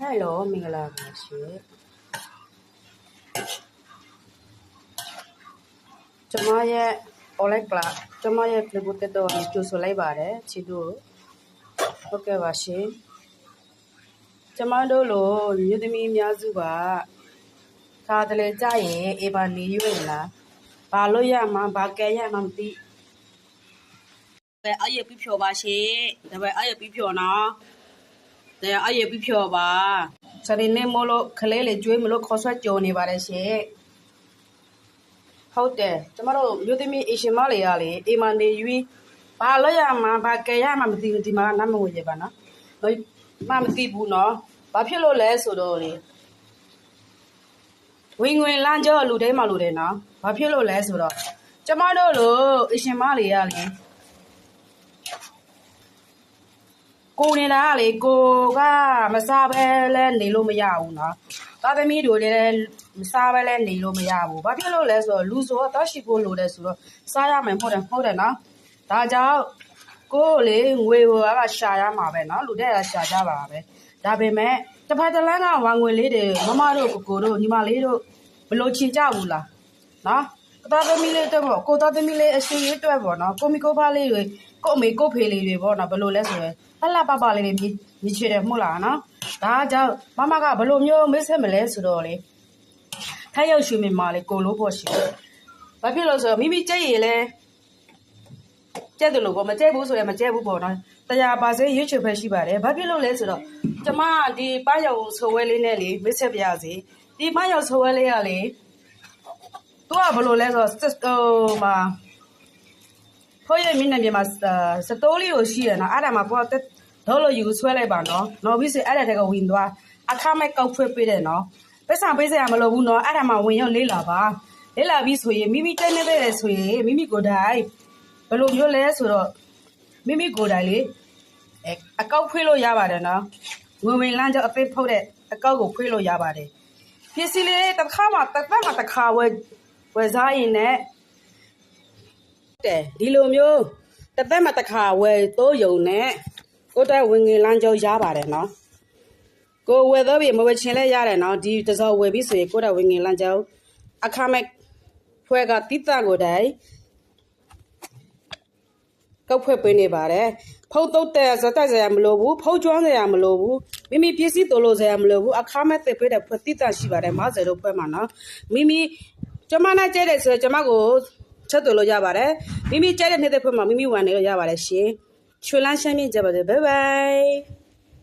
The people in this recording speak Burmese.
Hello မင်္ဂလာပါရှင်ကျမရဲ့ online class ကျမရဲ့ Facebook တက်တော့ကြိုဆိုလိုက်ပါတယ်ချစ်တို့ဟုတ်ကဲ့ပါရှင်ကျမတို့လိုမြို့သမီးအများစုကခါတလေကြရင်အေးပါနေရွေးလားဘာလို့ရမှာဘာကဲရမှာမသိအဲ့ရပြဖြောပါရှင်ဒါပဲအဲ့ရပြဖြောနော်တဲ့အဲ့ရပြဖြောပါစရိနေမလို့ခလေးလေကျွေးမလို့ခေါ်ဆွတ်ကြုံနေပါတယ်ရှင်ဟုတ်တယ်ကျမတို့မြို့သမီးအရှင်မလေးရလေအေမနေယူဘာလို့ရမှာဘာကဲရမှာမသိဘူးဒီမှာနမငွေရပါနော်မမသိဘူးနော်ဘာဖြစ်လို့လဲဆိုတော့လေဝင်ငွေလမ်းကြောလူတိုင်းမှာလူတယ်နော်ဘာဖြစ်လို့လဲဆိုတော့ကျမတို့လိုအရှင်မလေးရလေကိုနေတာလေကိုကမစားပဲလဲနေလို့မရဘူးနော်သားသမီးတို့လည်းမစားပဲလဲနေလို့မရဘူးဘာဖြစ်လို့လဲဆိုတော့လူဆိုတော့တရှိကိုလိုတယ်ဆိုတော့စားရမယ်ဟုတ်တယ်နော်ဒါကြောင့်ကိုလေငွေကရှာရမှာပဲနော်လူတဲ့ကရှာကြပါပဲဒါပေမဲ့တစ်ဖက်တစ်လမ်းကဝါငွေလေးတွေမမတို့ကိုတို့ညီမလေးတို့ဘလို့ချင်ကြဘူးလားနော်သားသမီးလေးတော့ကိုသားသမီးလေးအစီရေးတွက်ပေါ့နော်ကိုမီကိုဖားလေးတွေကိုအမေကိုဖေးလေးတွေပေါ့နော်ဘလို့လဲဆိုရင်ဟလာပပလေးတွေမြည်ချတယ်မဟုတ်လားနော်ဒါကြောင့်မမကဘလို့မျိုးမိတ်ဆက်မလဲဆိုတော့လေထိုက်ရောက်ရွှေမြင်မာလေးကိုလို့ပေါ့ရှိဘာဖြစ်လို့ဆိုတော့မိမိကြိတ်ရလဲကြက်တယ်လို့ပေါ့မကြိတ်ဘူးဆိုရင်မကြိတ်ဘူးပေါ့နော်100%ရွေးချယ်ဖက်ရှိပါတယ်ဘာဖြစ်လို့လဲဆိုတော့ကျမဒီပန်းရောင်ဆိုဝဲလေးနဲ့လေမိတ်ဆက်ပြရစီဒီပန်းရောင်ဆိုဝဲလေးကလေသူကဘလို့လဲဆိုတော့မှာဖိုးရမင်းနဲ့မြန်မာစတိုးလေးကိုရှိရနော်အဲ့ဒါမှပေါ့တော့လို့ယူဆွဲလိုက်ပါနော်နော်ပြီးစအဲ့ဒါတကဝင်သွားအခမဲ့ကောက်ဖွေးပေးတယ်နော်ပတ်စံပေးစရာမလိုဘူးနော်အဲ့ဒါမှဝင်ရောက်လေးလာပါလေးလာပြီးဆိုရင်မိမိတက်နေတဲ့ဆိုရင်မိမိကိုယ်တိုင်ဘယ်လိုမျိုးလဲဆိုတော့မိမိကိုယ်တိုင်လေအကောက်ဖွေးလို့ရပါတယ်နော်ဝင်လမ်းကြောအပိတ်ဖုတ်တဲ့အကောက်ကိုဖွေးလို့ရပါတယ်ပစ္စည်းလေးတစ်ခါမှတစ်ခါဝယ်စားရင်နဲ့ဒီလိုမျိုးတစ်သက်မှတစ်ခါဝယ်တိုးယုံနဲ့ကိုတက်ဝင်ငွေလမ်းကြောရပါတယ်နော်ကိုဝယ်တော့ပြီမဝယ်ချင်လဲရတယ်နော်ဒီတစောဝယ်ပြီးဆိုရင်ကိုတက်ဝင်ငွေလမ်းကြောအခမဲ့ဖွဲ့ကတိတကိုတိုင်ကောက်ဖွဲ့ပေးနေပါတယ်ဖုတ်တုတ်တဲ့ဇက်တက်စရာမလိုဘူးဖုတ်ကျွမ်းစရာမလိုဘူးမိမိပစ္စည်းတိုးလို့စရာမလိုဘူးအခမဲ့တက်ပေးတဲ့ဖွဲ့တိတရှိပါတယ်50တို့ဖွဲ့မှာနော်မိမိကျမနဲ့ကျဲတဲ့ဆိုကျမကိုချက်တော်လို့ရပါတယ်မိမိကြိုက်တဲ့နေတဲ့ဖွဲ့မှာမိမိဝန်နေလို့ရပါတယ်ရှင်ချွေလန်းရှမ်းမြင့်ကြပါစေဘိုင်ဘိုင်